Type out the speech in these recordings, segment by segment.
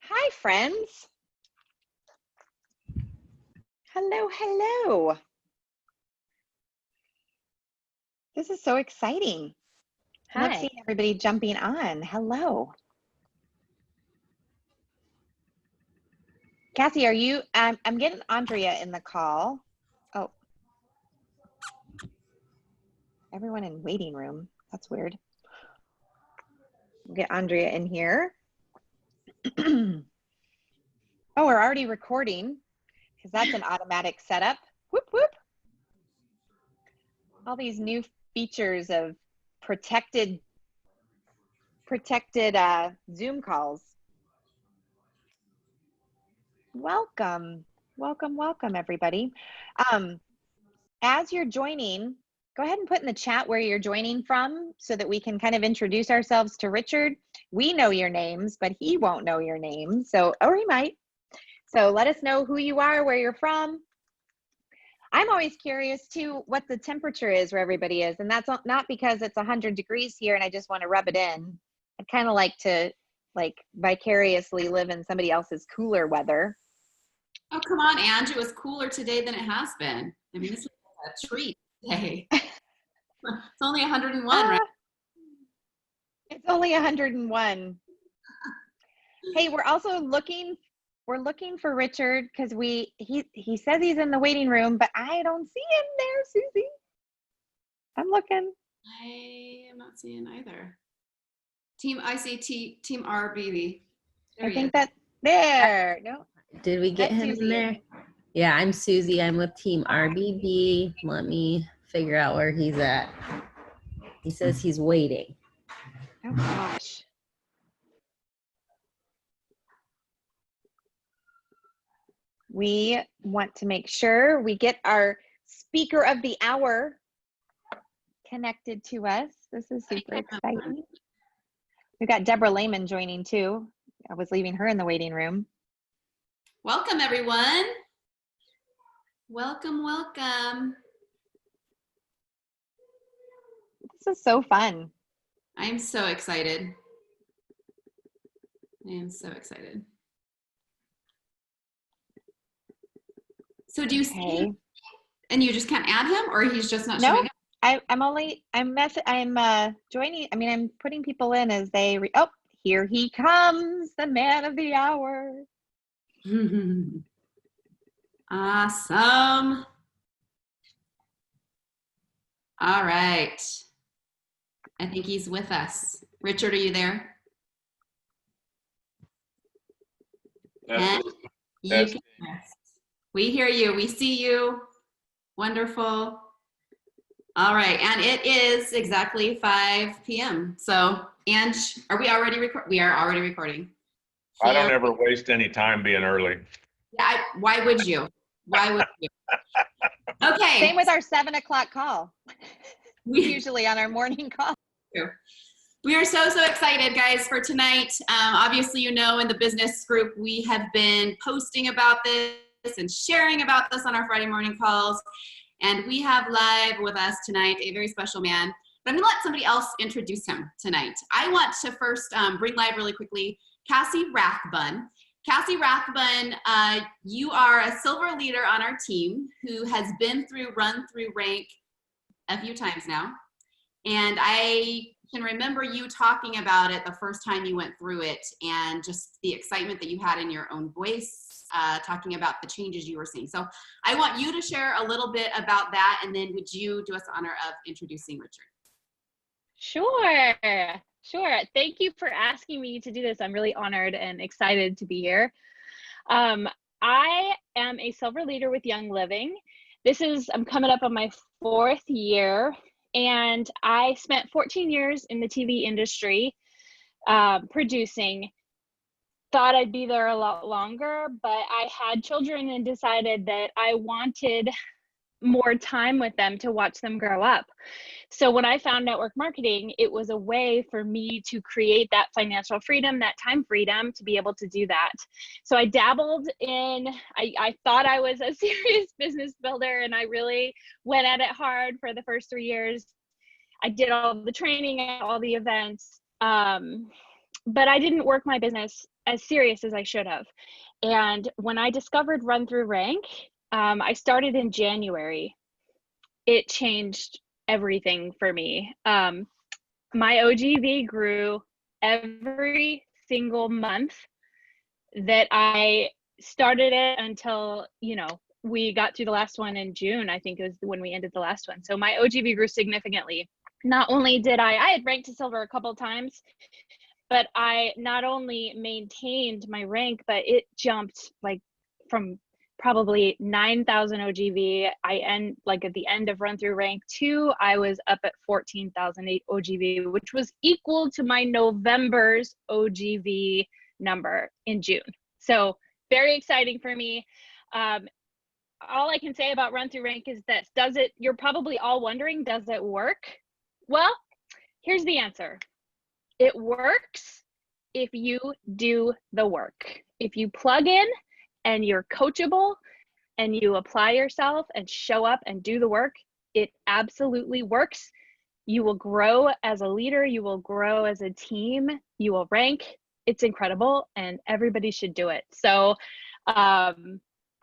Hi, friends. Hello, hello. This is so exciting. I love Hi. seeing everybody jumping on. Hello. Cassie, are you, I'm getting Andrea in the call. Oh, everyone in waiting room. That's weird. We'll get Andrea in here. Oh, we're already recording because that's an automatic setup. Whoop, whoop. All these new features of protected Zoom calls. Welcome, welcome, everybody. As you're joining, go ahead and put in the chat where you're joining from so that we can kind of introduce ourselves to Richard. We know your names, but he won't know your name, or he might. So let us know who you are, where you're from. I'm always curious too what the temperature is where everybody is, and that's not because it's 100 degrees here and I just want to rub it in. I'd kind of like to vicariously live in somebody else's cooler weather. Oh, come on, Ange. It was cooler today than it has been. I mean, this is a treat today. It's only 101, right? It's only 101. Hey, we're also looking for Richard because he says he's in the waiting room, but I don't see him there, Susie. I'm looking. I am not seeing either. I see Team RBB. I think that there. No. Did we get him in there? Yeah, I'm Susie. I'm with Team RBB. Let me figure out where he's at. He says he's waiting. Oh gosh. We want to make sure we get our speaker of the hour connected to us. This is super exciting. We've got Deborah Lehman joining too. I was leaving her in the waiting room. Welcome, everyone. Welcome, welcome. This is so fun. I am so excited. I am so excited. So do you see him and you just can't add him, or he's just not showing up? I'm joining. I mean, I'm putting people in as they, oh, here he comes, the man of the hour. Awesome. All right. I think he's with us. Richard, are you there? We hear you. We see you. Wonderful. All right. And it is exactly 5 p.m. So, Ange, are we already recording? We are already recording. I don't ever waste any time being early. Yeah, why would you? Why would you? Okay. Same with our 7 o'clock call. Usually on our morning call. We are so excited, guys, for tonight. Obviously, you know, in the business group, we have been posting about this and sharing about this on our Friday morning calls. And we have live with us tonight a very special man. But I'm going to let somebody else introduce him tonight. I want to first bring live really quickly Cassie Rathbun. Cassie Rathbun, you are a silver leader on our team who has been through Run Thru Rank a few times now. And I can remember you talking about it the first time you went through it and just the excitement that you had in your own voice, talking about the changes you were seeing. So I want you to share a little bit about that, and then would you do us the honor of introducing Richard? Sure. Thank you for asking me to do this. I'm really honored and excited to be here. I am a silver leader with Young Living. I'm coming up on my 4th year, and I spent 14 years in the TV industry producing. Thought I'd be there a lot longer, but I had children and decided that I wanted more time with them to watch them grow up. So when I found network marketing, it was a way for me to create that financial freedom, that time freedom to be able to do that. So I dabbled in, I thought I was a serious business builder, and I really went at it hard for the first 3 years. I did all the training, all the events. but I didn't work my business as serious as I should have. And when I discovered Run Thru Rank, I started in January. It changed everything for me. My OGV grew every single month that I started it until, we got through the last one in June. I think it was when we ended the last one. So my OGV grew significantly. Not only did I had ranked to silver a couple of times, but I not only maintained my rank, but it jumped like from probably 9,000 OGV. At the end of Run Thru Rank 2, I was up at 14,000 OGV, which was equal to my November's OGV number in June. So very exciting for me. All I can say about Run Thru Rank is this: you're probably all wondering, does it work? Well, here's the answer. It works if you do the work. If you plug in and you're coachable and you apply yourself and show up and do the work, it absolutely works. You will grow as a leader. You will grow as a team. You will rank. It's incredible, and everybody should do it. So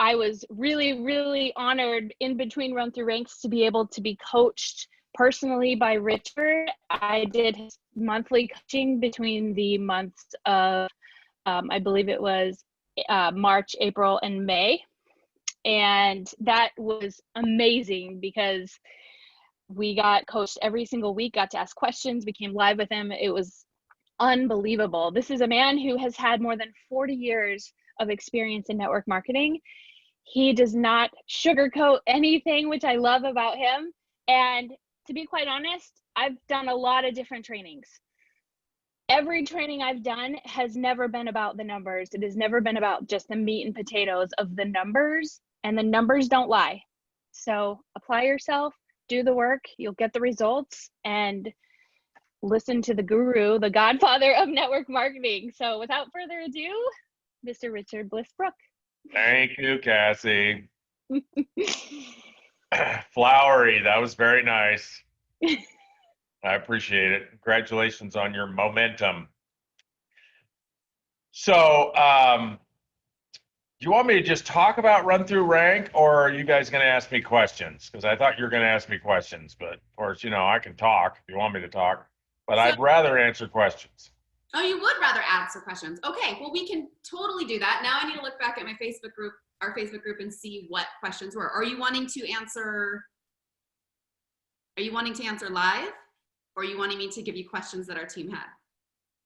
I was really, really honored in between Run Thru Ranks to be able to be coached personally by Richard. I did his monthly coaching between the months of, I believe it was March, April, and May. And that was amazing because we got coached every single week, got to ask questions, became live with him. It was unbelievable. This is a man who has had more than 40 years of experience in network marketing. He does not sugarcoat anything, which I love about him. And to be quite honest, I've done a lot of different trainings. Every training I've done has never been about the numbers. It has never been about just the meat and potatoes of the numbers, and the numbers don't lie. So apply yourself, do the work, you'll get the results, and listen to the guru, the godfather of network marketing. So without further ado, Mr. Richard Bliss Brooke. Thank you, Cassie. Flowery, that was very nice. I appreciate it. Congratulations on your momentum. So, do you want me to just talk about Run Thru Rank, or are you guys going to ask me questions? Because I thought you were going to ask me questions, but of course, I can talk if you want me to talk, but I'd rather answer questions. Oh, you would rather answer questions. Okay, well, we can totally do that. Now I need to look back at my Facebook group, our Facebook group, and see what questions were. Are you wanting to answer live, or are you wanting me to give you questions that our team had?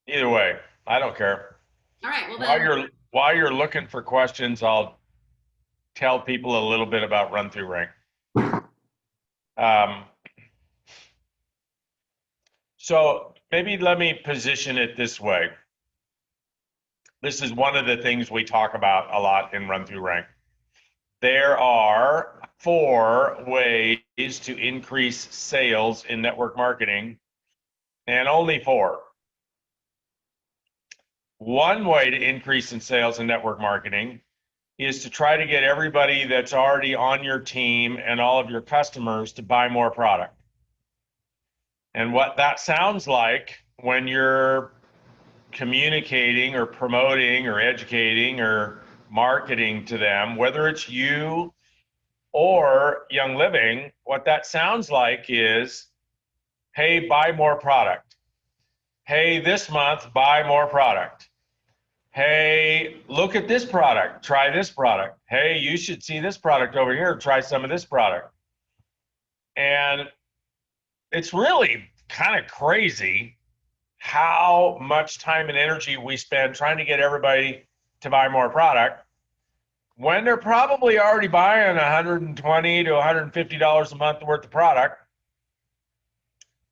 Either way, I don't care. All right, well then. While you're looking for questions, I'll tell people a little bit about Run Thru Rank. So maybe let me position it this way. This is one of the things we talk about a lot in Run Thru Rank. There are 4 ways to increase sales in network marketing, and only 4. One way to increase in sales in network marketing is to try to get everybody that's already on your team and all of your customers to buy more product. And what that sounds like when you're communicating or promoting or educating or marketing to them, whether it's you or Young Living, what that sounds like is, hey, buy more product. Hey, this month, buy more product. Hey, look at this product, try this product. Hey, you should see this product over here, try some of this product. And it's really kind of crazy how much time and energy we spend trying to get everybody to buy more product when they're probably already buying $120 to $150 a month worth of product.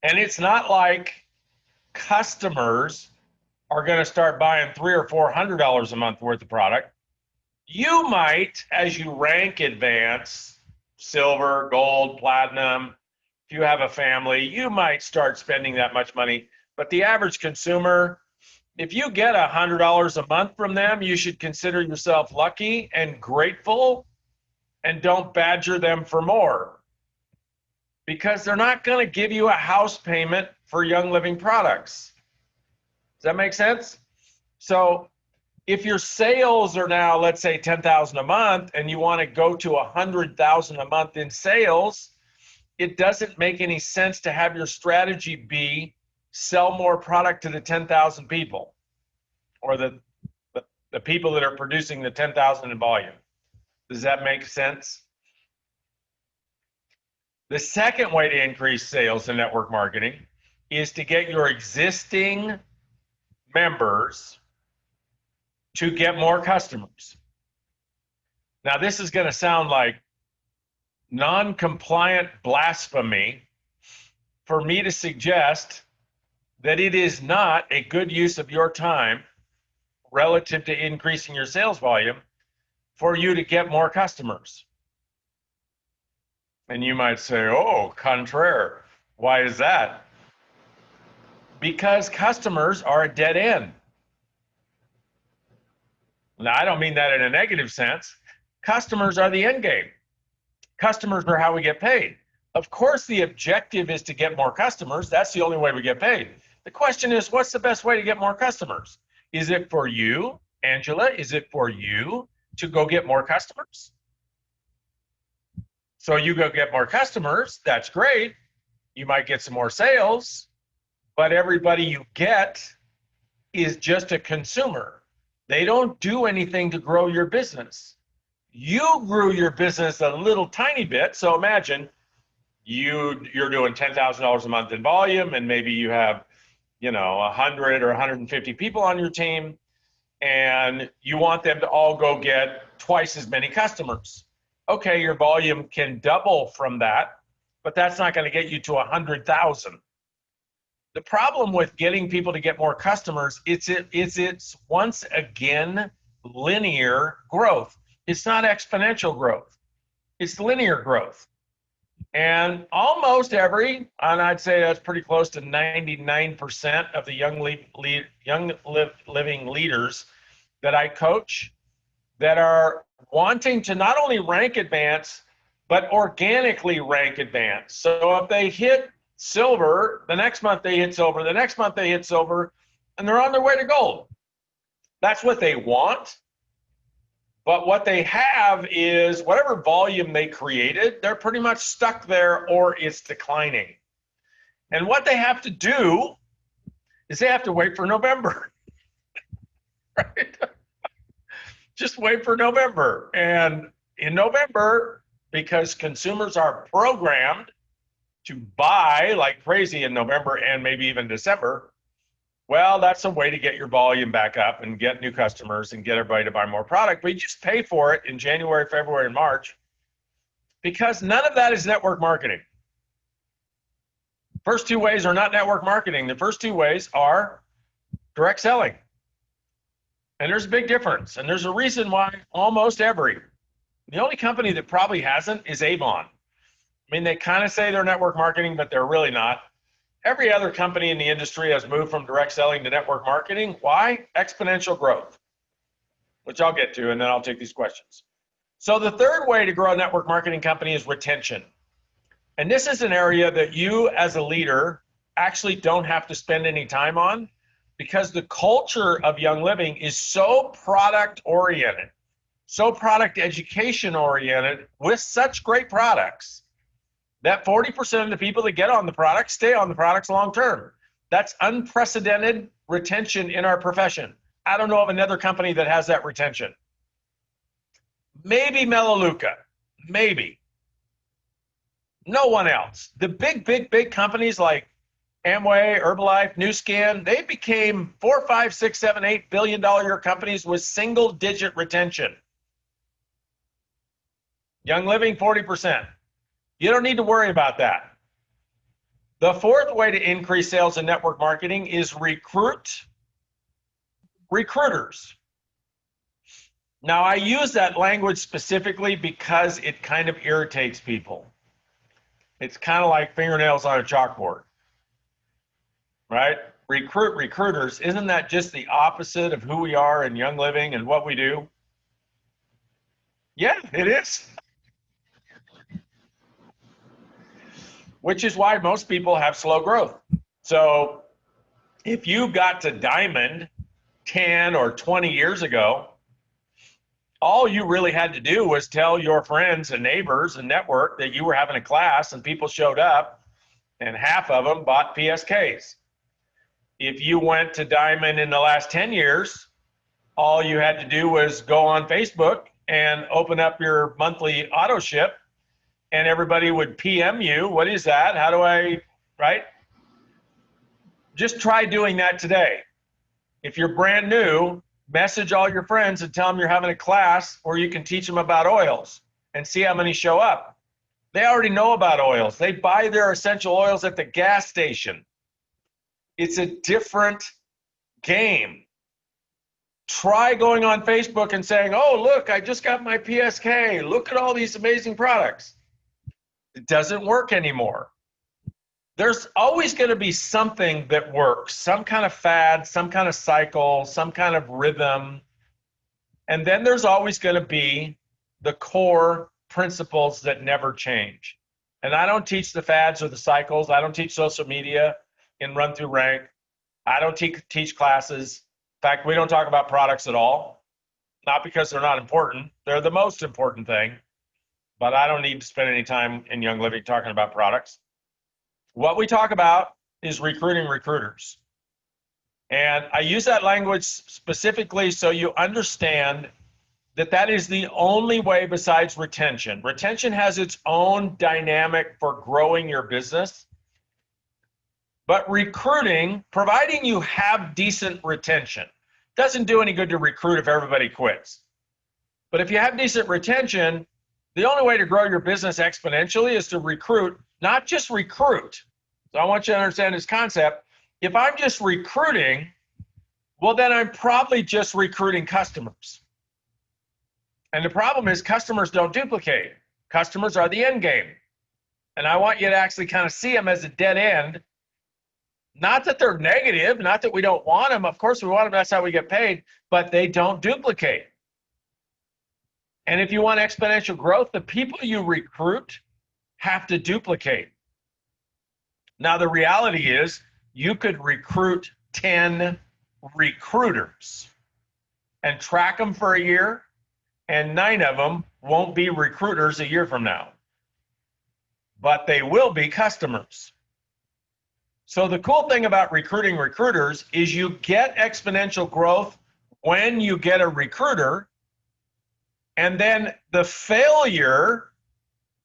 And it's not like customers are going to start buying $300 or $400 a month worth of product. You might, as you rank advance, silver, gold, platinum, if you have a family, you might start spending that much money. But the average consumer, if you get $100 a month from them, you should consider yourself lucky and grateful, and don't badger them for more, because they're not going to give you a house payment for Young Living products. Does that make sense? So if your sales are now, let's say 10,000 a month, and you want to go to 100,000 a month in sales, it doesn't make any sense to have your strategy be sell more product to the 10,000 people or the people that are producing the 10,000 in volume. Does that make sense? The second way to increase sales in network marketing is to get your existing members to get more customers. Now, this is going to sound like non-compliant blasphemy for me to suggest that it is not a good use of your time relative to increasing your sales volume for you to get more customers. And you might say, oh, contraire. Why is that? Because customers are a dead end. Now, I don't mean that in a negative sense. Customers are the end game. Customers are how we get paid. Of course, the objective is to get more customers. That's the only way we get paid. The question is, what's the best way to get more customers? Is it for you, Angela? Is it for you to go get more customers? So you go get more customers, that's great. You might get some more sales, but everybody you get is just a consumer. They don't do anything to grow your business. You grew your business a little tiny bit. So imagine you're doing $10,000 a month in volume, and maybe you have, 100 or 150 people on your team, and you want them to all go get twice as many customers. Okay, your volume can double from that, but that's not going to get you to 100,000. The problem with getting people to get more customers is it's once again linear growth. It's not exponential growth. It's linear growth. And almost every, and I'd say that's pretty close to 99% of the young living leaders that I coach that are wanting to not only rank advance, but organically rank advance. So if they hit silver, the next month they hit silver, the next month they hit silver, and they're on their way to gold. That's what they want. But what they have is whatever volume they created, they're pretty much stuck there or it's declining. And what they have to do is they have to wait for November. Right? Just wait for November. And in November, because consumers are programmed to buy like crazy in November and maybe even December, well, that's a way to get your volume back up and get new customers and get everybody to buy more product. But you just pay for it in January, February, and March because none of that is network marketing. First two ways are not network marketing. The first two ways are direct selling. And there's a big difference. And there's a reason why almost the only company that probably hasn't is Avon. I mean, they kind of say they're network marketing, but they're really not. Every other company in the industry has moved from direct selling to network marketing. Why? Exponential growth, which I'll get to, and then I'll take these questions. So the third way to grow a network marketing company is retention. And this is an area that you as a leader actually don't have to spend any time on because the culture of Young Living is so product oriented, so product education oriented with such great products that 40% of the people that get on the product stay on the products long term. That's unprecedented retention in our profession. I don't know of another company that has that retention. Maybe Melaleuca, maybe. No one else. The big companies like Amway, Herbalife, Nu Skin, they became $4, $5, $6, $7, $8 billion a year companies with single-digit retention. Young Living, 40%. You don't need to worry about that. The fourth way to increase sales in network marketing is recruiters. Now, I use that language specifically because it kind of irritates people. It's kind of like fingernails on a chalkboard, right? Recruiters. Isn't that just the opposite of who we are in Young Living and what we do? Yeah, it is. Which is why most people have slow growth. So If you got to Diamond 10 or 20 years ago, all you really had to do was tell your friends and neighbors and network that you were having a class, and people showed up, and half of them bought PSKs. If you went to Diamond in the last 10 years, all you had to do was go on Facebook and open up your monthly auto ship, and everybody would PM you, what is that? How do I, right? Just try doing that today. If you're brand new, message all your friends and tell them you're having a class where you can teach them about oils and see how many show up. They already know about oils. They buy their essential oils at the gas station. It's a different game. Try going on Facebook and saying, oh, look, I just got my PSK. Look at all these amazing products. It doesn't work anymore. There's always going to be something that works, some kind of fad, some kind of cycle, some kind of rhythm. And then there's always going to be the core principles that never change. And I don't teach the fads or the cycles. I don't teach social media in Run Thru Rank. I don't teach classes. In fact, we don't talk about products at all. Not because they're not important. They're the most important thing. But I don't need to spend any time in Young Living talking about products. What we talk about is recruiting recruiters. And I use that language specifically so you understand that that is the only way besides retention. Retention has its own dynamic for growing your business. But recruiting, providing you have decent retention, doesn't do any good to recruit if everybody quits. But if you have decent retention, the only way to grow your business exponentially is to recruit, not just recruit. So I want you to understand this concept. If I'm just recruiting, well, then I'm probably just recruiting customers. And the problem is customers don't duplicate. Customers are the end game. And I want you to actually kind of see them as a dead end. Not that they're negative, not that we don't want them. Of course we want them, that's how we get paid, but they don't duplicate. And if you want exponential growth, the people you recruit have to duplicate. Now, the reality is you could recruit 10 recruiters and track them for a year, and 9 of them won't be recruiters a year from now. But they will be customers. So the cool thing about recruiting recruiters is you get exponential growth when you get a recruiter, and then the failure,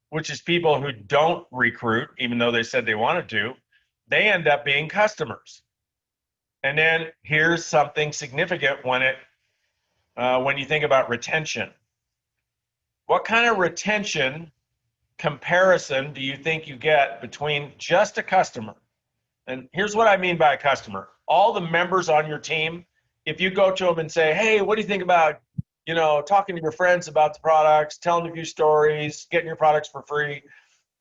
which is people who don't recruit, even though they said they wanted to, they end up being customers. And then here's something significant when you think about retention. What kind of retention comparison do you think you get between just a customer? And here's what I mean by a customer. All the members on your team, if you go to them and say, hey, what do you think about, talking to your friends about the products, telling a few stories, getting your products for free,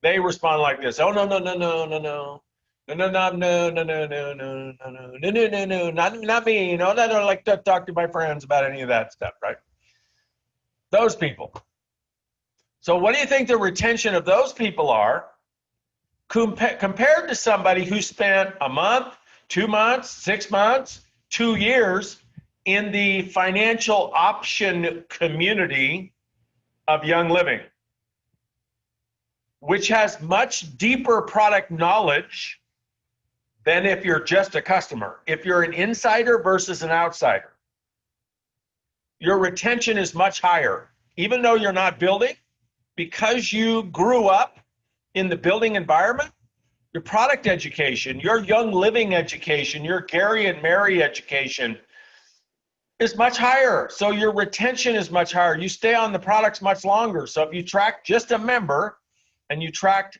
they respond like this. Oh, no, no, no, no, no, no. No, no, no, no, no, no, no, no, no, no, no, no, no, not me. I don't like to talk to my friends about any of that stuff, right? Those people. So what do you think the retention of those people are compared to somebody who spent a month, 2 months, 6 months, 2 years in the financial option community of Young Living, which has much deeper product knowledge than if you're just a customer. If you're an insider versus an outsider, your retention is much higher. Even though you're not building, because you grew up in the building environment, your product education, your Young Living education, your Gary and Mary education is much higher. So your retention is much higher. You stay on the products much longer. So if you track just a member and you tracked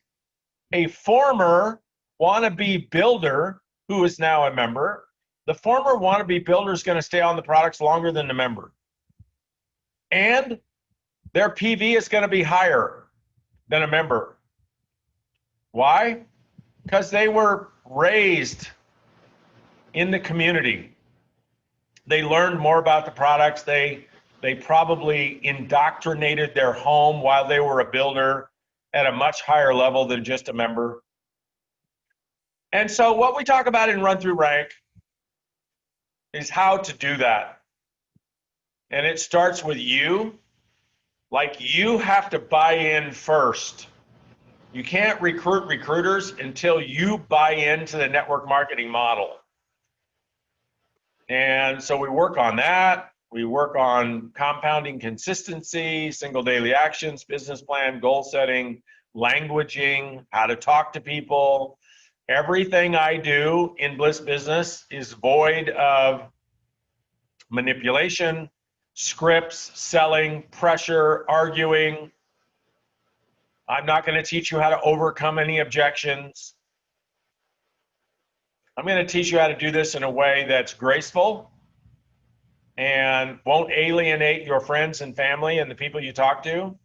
a former wannabe builder who is now a member, the former wannabe builder is going to stay on the products longer than the member. And their PV is going to be higher than a member. Why? Because they were raised in the community. They learned more about the products. They probably indoctrinated their home while they were a builder at a much higher level than just a member. And so what we talk about in Run Thru Rank is how to do that. And it starts with you. Like, you have to buy in first. You can't recruit recruiters until you buy into the network marketing model. And so we work on that. We work on compounding consistency, single daily actions, business plan, goal setting, languaging, how to talk to people. Everything I do in Bliss Business is void of manipulation, scripts, selling, pressure, arguing. I'm not going to teach you how to overcome any objections. I'm going to teach you how to do this in a way that's graceful and won't alienate your friends and family and the people you talk to.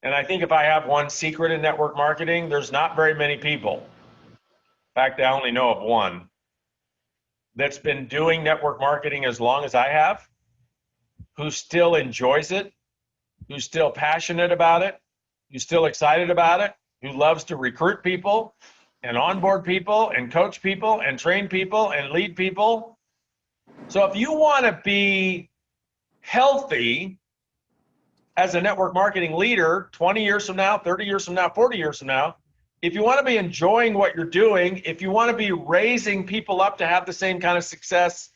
And I think if I have one secret in network marketing, there's not very many people. In fact, I only know of one that's been doing network marketing as long as I have, who still enjoys it, who's still passionate about it, who's still excited about it, who loves to recruit people and onboard people and coach people and train people and lead people. So if you want to be healthy as a network marketing leader 20 years from now, 30 years from now, 40 years from now, if you want to be enjoying what you're doing, if you want to be raising people up to have the same kind of success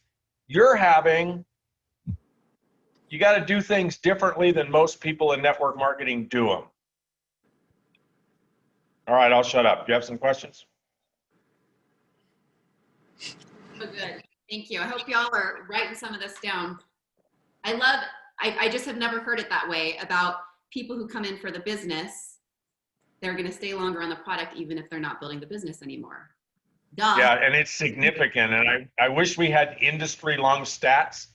you're having, you got to do things differently than most people in network marketing do them. All right, I'll shut up. Do you have some questions? So good. Thank you. I hope y'all are writing some of this down. I just have never heard it that way about people who come in for the business. They're going to stay longer on the product even if they're not building the business anymore. Duh. Yeah, and it's significant. And I wish we had industry-long stats.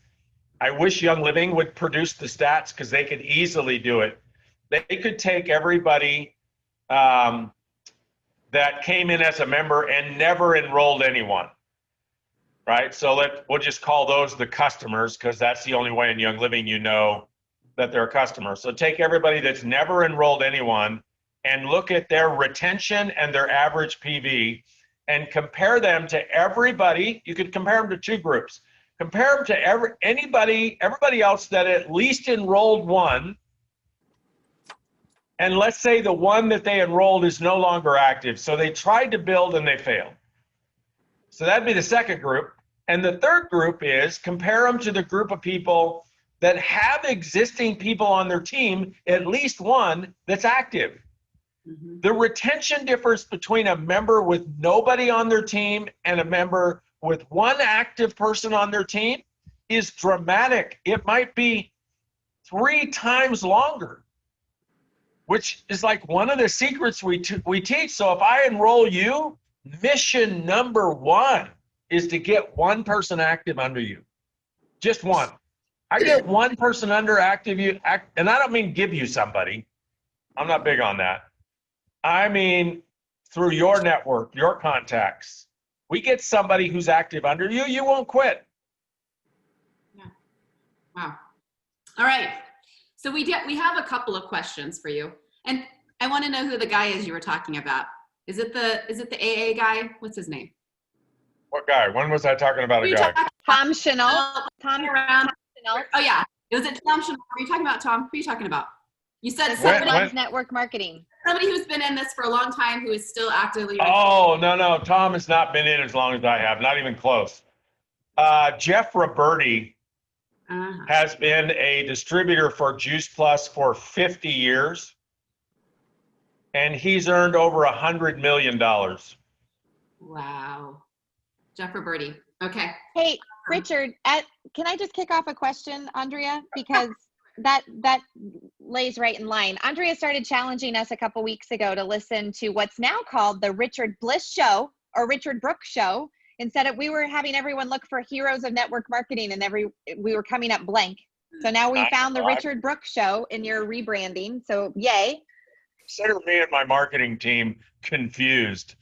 I wish Young Living would produce the stats because they could easily do it. They could take everybody that came in as a member and never enrolled anyone, right? So we'll just call those the customers because that's the only way in Young Living you know that they're a customer. So take everybody that's never enrolled anyone and look at their retention and their average PV and compare them to everybody. You could compare them to two groups. Compare them to everybody else that at least enrolled one. And let's say the one that they enrolled is no longer active. So they tried to build and they failed. So that'd be the second group. And the third group is compare them to the group of people that have existing people on their team, at least one that's active. Mm-hmm. The retention difference between a member with nobody on their team and a member with one active person on their team is dramatic. It might be 3 times longer, which is like one of the secrets we teach. So if I enroll you, mission number 1 is to get one person active under you. Just one. I get one person under active you, and I don't mean give you somebody. I'm not big on that. I mean through your network, your contacts. We get somebody who's active under you, you won't quit. Yeah. Wow. All right. So we have a couple of questions for you. And I want to know who the guy is you were talking about. Is it the AA guy? What's his name? What guy? When was I talking about a guy? Tom Chanel. Tom Chanel. Oh yeah. Was it Tom Chanel? Were you talking about Tom? Who are you talking about? You said somebody network marketing. Somebody who's been in this for a long time who is still actively. Oh, no. Tom has not been in as long as I have. Not even close. Jeff Roberti has been a distributor for Juice Plus for 50 years. And he's earned over $100 million. Wow. Jeff Roberti. Okay. Hey, Richard, can I just kick off a question, Andrea? Because that lays right in line. Andrea started challenging us a couple weeks ago to listen to what's now called the Richard Bliss Show or Richard Brooke Show. Instead of, we were having everyone look for heroes of network marketing and we were coming up blank. So now we found the Richard Brooke Show in your rebranding. So yay. Consider me and my marketing team confused.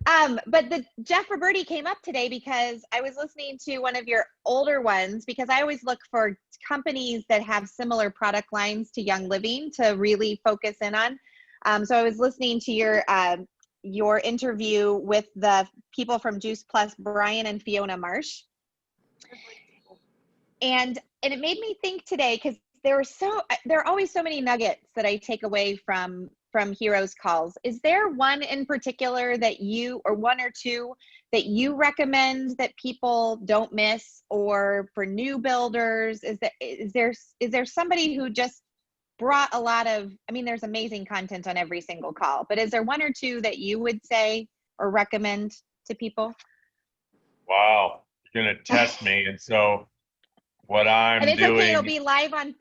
But the Jeff Roberti came up today because I was listening to one of your older ones, because I always look for companies that have similar product lines to Young Living to really focus in on. So I was listening to your your interview with the people from Juice Plus, Brian and Fiona Marsh. And it made me think today, because there are always so many nuggets that I take away from Heroes Calls. Is there one in particular that you, or one or two that you recommend that people don't miss, or for new builders? Is there somebody who just brought a lot of, I mean, there's amazing content on every single call, but is there one or two that you would say or recommend to people? Wow, you're gonna test me, and so what I'm And it's doing. okay, it'll be live on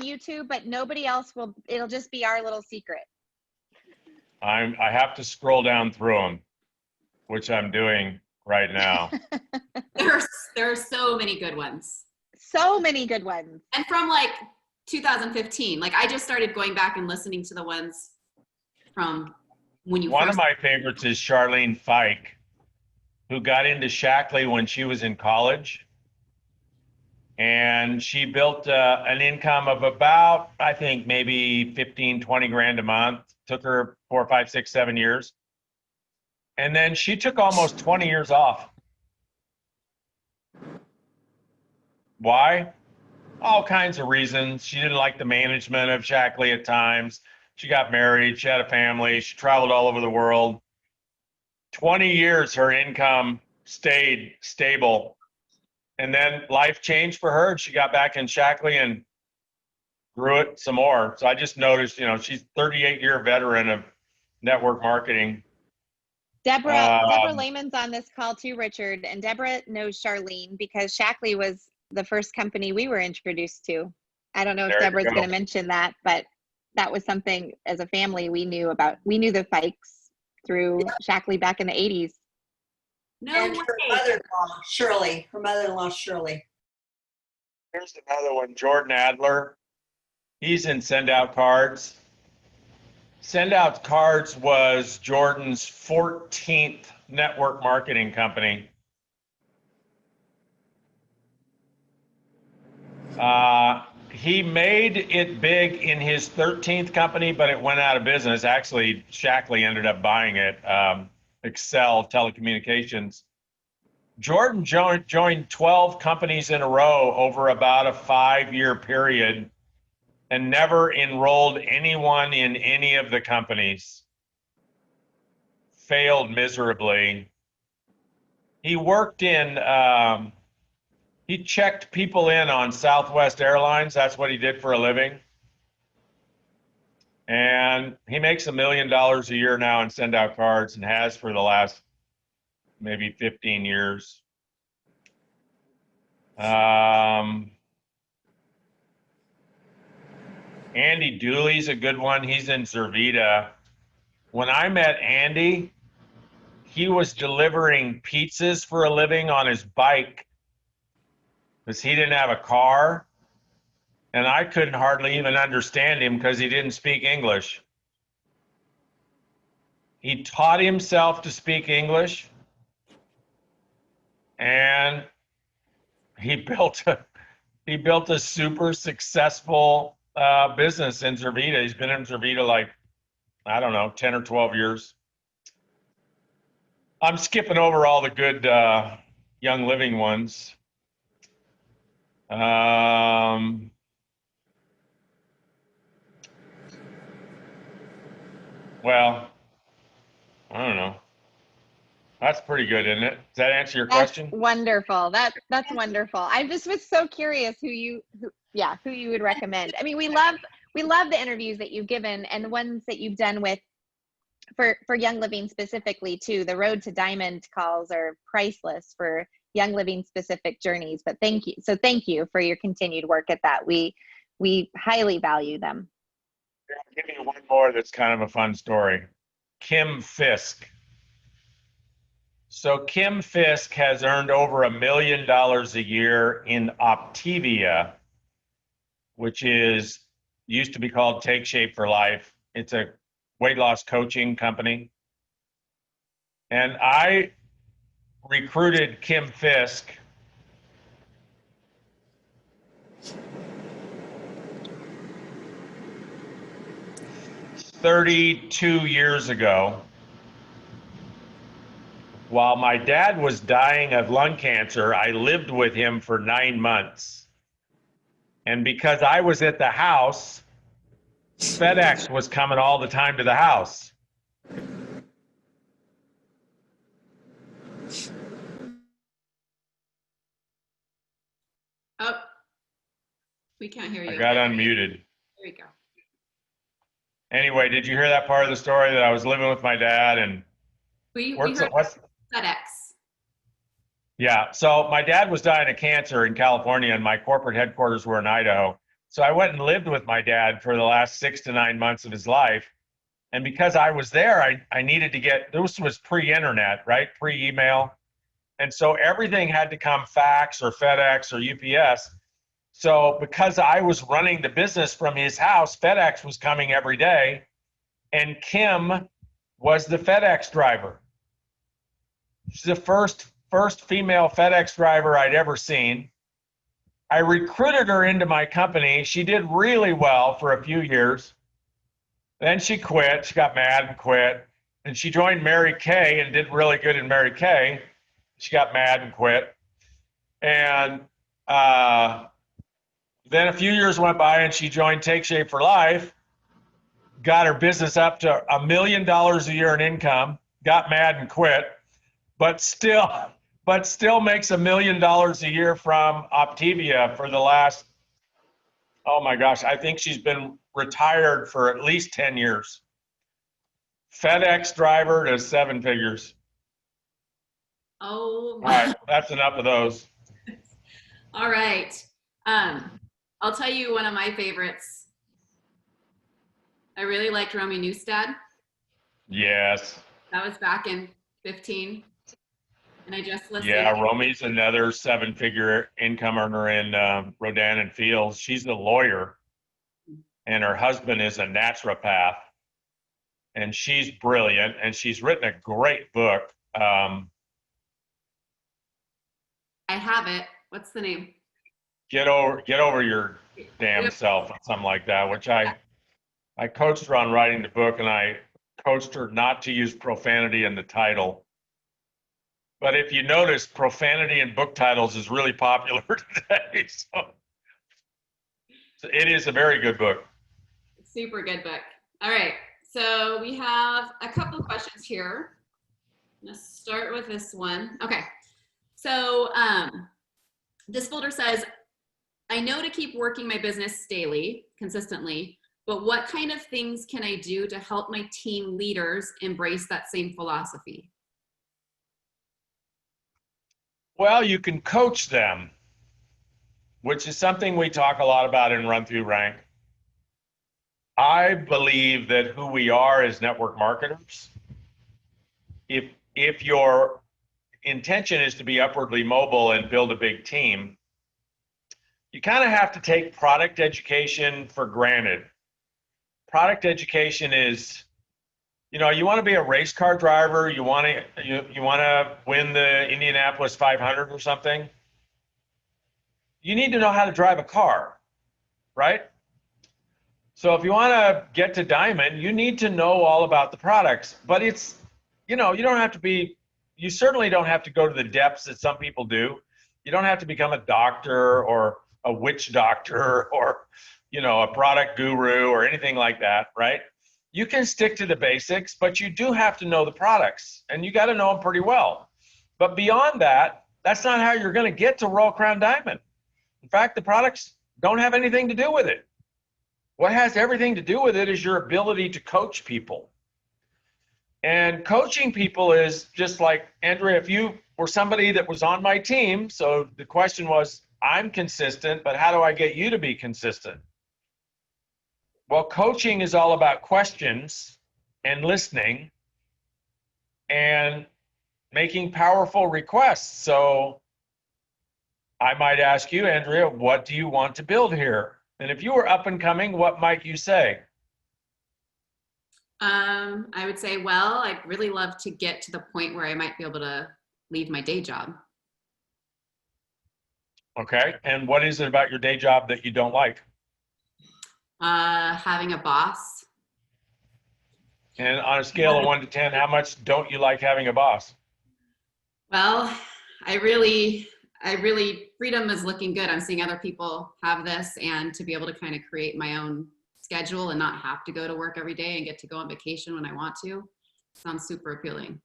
YouTube, but nobody else will. It'll just be our little secret. I have to scroll down through them, which I'm doing right now. There are so many good ones. So many good ones. And from like 2015, like I just started going back and listening to the ones from when you One of my favorites is Charlene Fike, who got into Shackley when she was in college. And she built an income of about, I think, maybe 15, 20 grand a month. Took her 4, 5, 6, 7 years. And then she took almost 20 years off. Why? All kinds of reasons. She didn't like the management of Shackley at times. She got married. She had a family. She traveled all over the world. 20 years, her income stayed stable. And then life changed for her, and she got back in Shackley and grew it some more. So I just noticed, she's 38-year veteran of network marketing. Deborah Lehman's on this call too, Richard, and Deborah knows Charlene because Shackley was the first company we were introduced to. I don't know if Deborah's going to mention that, but that was something as a family we knew about. We knew the Fikes through Shackley back in the 80s. And her mother-in-law, Shirley. Her mother-in-law, Shirley. Here's another one, Jordan Adler. He's in Send Out Cards. Send Out Cards was Jordan's 14th network marketing company. He made it big in his 13th company, but it went out of business. Actually, Shackley ended up buying it. Excel Telecommunications. Jordan joined 12 companies in a row over about a 5-year period and never enrolled anyone in any of the companies. Failed miserably. He worked in, he checked people in on Southwest Airlines. That's what he did for a living. And he makes $1 million a year now in Send Out Cards, and has for the last maybe 15 years. Andy Dooley's a good one. He's in Zervita. When I met Andy, he was delivering pizzas for a living on his bike because he didn't have a car. And I couldn't hardly even understand him because he didn't speak English. He taught himself to speak English, and he built a super successful business in Zervita. He's been in Zervita like, I don't know, 10 or 12 years. I'm skipping over all the good Young Living ones. Well, I don't know. That's pretty good, isn't it? Does that answer your question? Wonderful. That's wonderful. I just was so curious who you would recommend. I mean, we love the interviews that you've given and the ones that you've done with for Young Living specifically too. The Road to Diamond calls are priceless for Young Living specific journeys. But thank you. So thank you for your continued work at that. We highly value them. I'll give you one more that's kind of a fun story. Kim Fisk. So Kim Fisk has earned over $1 million a year in Optivia, which used to be called Take Shape for Life. It's a weight loss coaching company. And I recruited Kim Fisk $32 years ago. while my dad was dying of lung cancer, I lived with him for 9 months. And because I was at the house, FedEx was coming all the time to the house. Oh, we can't hear you. I got unmuted. There we go. Anyway, did you hear that part of the story that I was living with my dad and We what's heard FedEx. Yeah, so my dad was dying of cancer in California and my corporate headquarters were in Idaho. So I went and lived with my dad for the last 6 to 9 months of his life. And because I was there, I needed to get, this was pre-internet, right? Pre-email. And so everything had to come fax or FedEx or UPS. So because I was running the business from his house, FedEx was coming every day. And Kim was the FedEx driver. She's the first female FedEx driver I'd ever seen. I recruited her into my company. She did really well for a few years. Then she quit. She got mad and quit. And she joined Mary Kay and did really good in Mary Kay. She got mad and quit. And then a few years went by and she joined Take Shape for Life, got her business up to $1 million a year in income, got mad and quit, but still makes $1 million a year from Optavia for the last, oh my gosh, I think she's been retired for at least 10 years. FedEx driver to 7 figures. Oh, all right, that's enough of those. All right. I'll tell you one of my favorites. I really liked Romy Newstad. Yes. That was back in 15. And I just listened. Yeah, Romy's another 7-figure income earner in Rodan and Fields. She's a lawyer, and her husband is a naturopath. And she's brilliant, and she's written a great book. I have it. What's the name? Get over your damn self, or something like that, which I coached her on writing the book, and I coached her not to use profanity in the title. But if you notice, profanity in book titles is really popular today. So it is a very good book. Super good book. All right. So we have a couple of questions here. Let's start with this one. Okay. So this folder says, I know to keep working my business daily, consistently, but what kind of things can I do to help my team leaders embrace that same philosophy? Well, you can coach them, which is something we talk a lot about in Run Thru Rank. I believe that who we are as network marketers, if your intention is to be upwardly mobile and build a big team, you kind of have to take product education for granted. Product education is, you know, you want to be a race car driver, you want to win the Indianapolis 500 or something, you need to know how to drive a car, right? So if you want to get to diamond, you need to know all about the products. But it's, you know, you certainly don't have to go to the depths that some people do. You don't have to become a doctor or a witch doctor or, you know, a product guru or anything like that, right? You can stick to the basics, but you do have to know the products, and you got to know them pretty well. But beyond that, that's not how you're going to get to Royal Crown Diamond. In fact, the products don't have anything to do with it. What has everything to do with it is your ability to coach people. And coaching people is just like, Andrea, if you were somebody that was on my team, so the question was, I'm consistent, but how do I get you to be consistent? Well, coaching is all about questions and listening and making powerful requests. So I might ask you, Andrea, what do you want to build here? And if you were up and coming, what might you say? I would say, well, I'd really love to get to the point where I might be able to leave my day job. Okay. And what is it about your day job that you don't like? Having a boss. And on a scale of 1 to 10, how much don't you like having a boss? Well, freedom is looking good. I'm seeing other people have this, and to be able to kind of create my own schedule and not have to go to work every day and get to go on vacation when I want to sounds super appealing.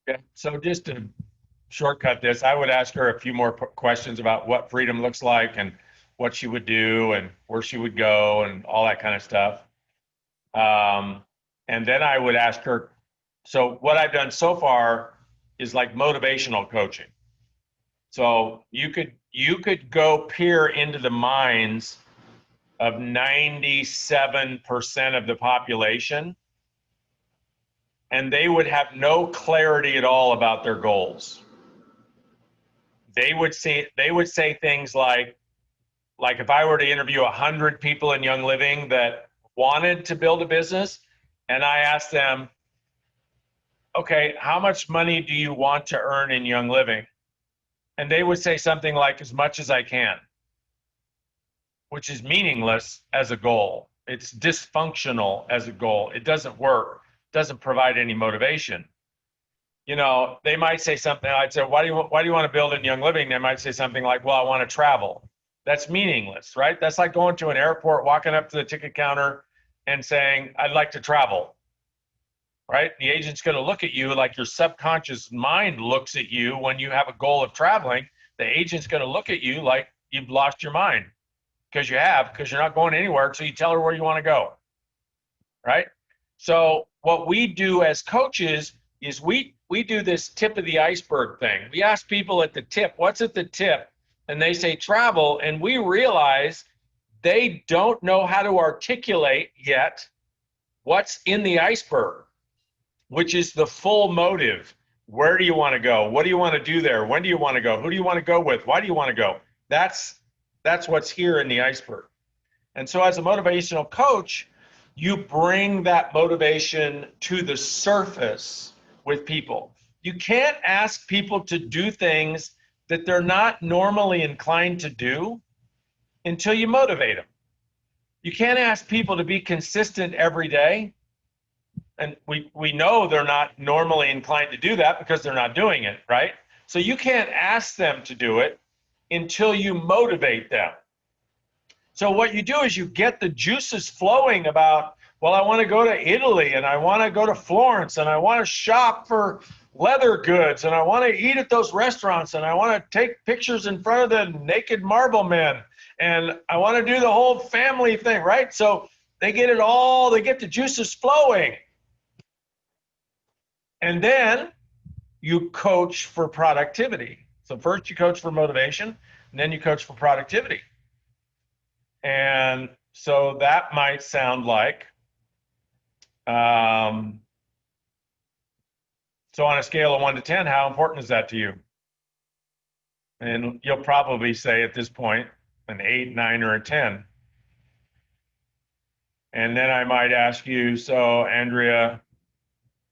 Okay. So just to shortcut this, I would ask her a few more questions about what freedom looks like and what she would do and where she would go and all that kind of stuff. And then I would ask her, so what I've done so far is like motivational coaching. So you could go peer into the minds of 97% of the population, and they would have no clarity at all about their goals. They would say things like if I were to interview 100 people in Young Living that wanted to build a business, and I asked them, okay, how much money do you want to earn in Young Living? And they would say something like, as much as I can, which is meaningless as a goal. It's dysfunctional as a goal. It doesn't work, doesn't provide any motivation. You know, they might say something, I'd say, why do you want to build in Young Living? They might say something like, well, I want to travel. That's meaningless, right? That's like going to an airport, walking up to the ticket counter and saying, I'd like to travel. Right? The agent's going to look at you like your subconscious mind looks at you when you have a goal of traveling. The agent's going to look at you like you've lost your mind, because you're not going anywhere until you tell her where you want to go. Right? So what we do as coaches is we do this tip of the iceberg thing. We ask people at the tip, what's at the tip? And they say travel, and we realize they don't know how to articulate yet what's in the iceberg, which is the full motive. Where do you want to go? What do you want to do there? When do you want to go? Who do you want to go with? Why do you want to go? That's what's here in the iceberg. And so as a motivational coach, you bring that motivation to the surface with people. You can't ask people to do things that they're not normally inclined to do until you motivate them. You can't ask people to be consistent every day. And we know they're not normally inclined to do that because they're not doing it, right? So you can't ask them to do it until you motivate them. So what you do is you get the juices flowing about, well, I want to go to Italy, and I want to go to Florence, and I want to shop for leather goods, and I want to eat at those restaurants, and I want to take pictures in front of the naked marble men, and I want to do the whole family thing, right? So they get the juices flowing. And then you coach for productivity. So first you coach for motivation, and then you coach for productivity. And so that might sound like, so on a scale of 1 to 10, how important is that to you? And you'll probably say at this point, an 8, 9, or a 10. And then I might ask you, so Andrea,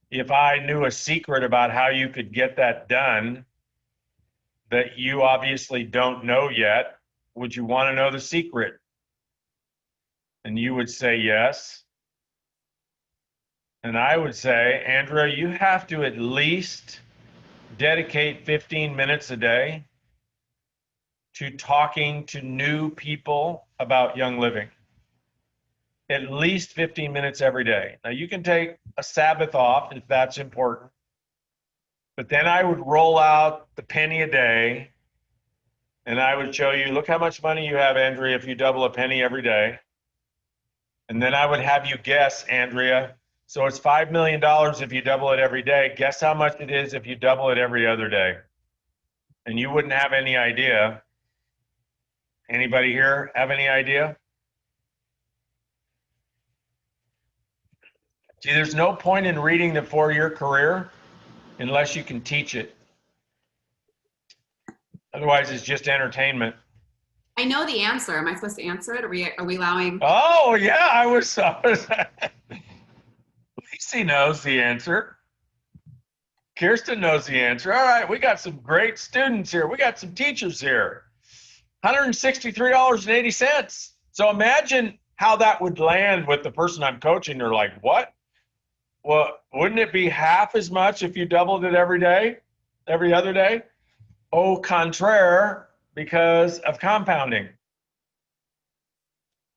if I knew a secret about how you could get that done that you obviously don't know yet, would you want to know the secret? And you would say yes. And I would say, Andrea, you have to at least dedicate 15 minutes a day to talking to new people about Young Living. At least 15 minutes every day. Now you can take a Sabbath off if that's important, but then I would roll out the penny a day, and I would show you, look how much money you have, Andrea, if you double a penny every day. And then I would have you guess, Andrea, so it's $5 million if you double it every day. Guess how much it is if you double it every other day? And you wouldn't have any idea. Anybody here have any idea? See, there's no point in reading the 4-year career unless you can teach it. Otherwise, it's just entertainment. I know the answer. Am I supposed to answer it? Are we allowing? Oh, yeah, I was Lacey knows the answer. Kirsten knows the answer. All right, we got some great students here. We got some teachers here. $163.80. So imagine how that would land with the person I'm coaching. They're like, what? Well, wouldn't it be half as much if you doubled it every day? every other day? Au contraire, because of compounding.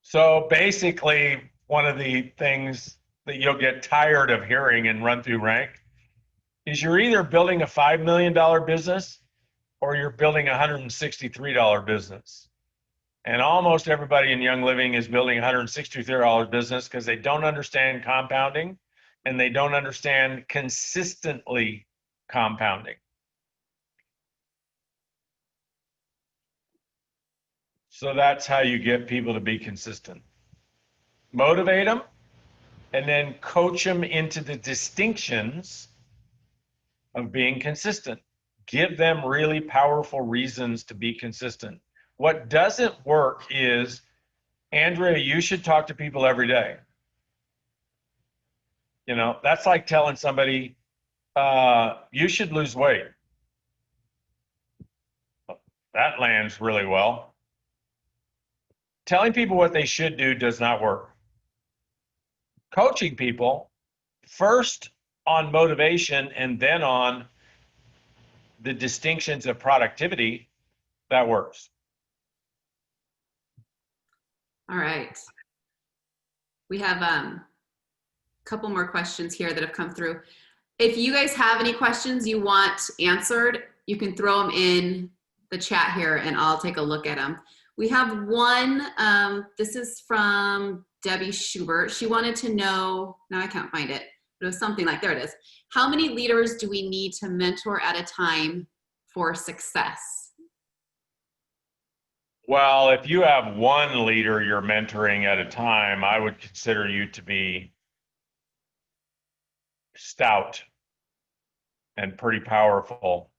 So basically, one of the things that you'll get tired of hearing in Run Thru Rank is you're either building a $5 million business or you're building a $163 business. And almost everybody in Young Living is building a $163 business because they don't understand compounding and they don't understand consistently compounding. So that's how you get people to be consistent. Motivate them and then coach them into the distinctions of being consistent. Give them really powerful reasons to be consistent. What doesn't work is, Andrea, you should talk to people every day. You know, that's like telling somebody, you should lose weight. That lands really well. Telling people what they should do does not work. Coaching people first on motivation and then on the distinctions of productivity, that works. All right. We have a couple more questions here that have come through. If you guys have any questions you want answered, you can throw them in the chat here and I'll take a look at them. We have one, this is from Debbie Schubert. She wanted to know, now I can't find it, but it was something like, there it is. How many leaders do we need to mentor at a time for success? Well, if you have one leader you're mentoring at a time, I would consider you to be stout and pretty powerful.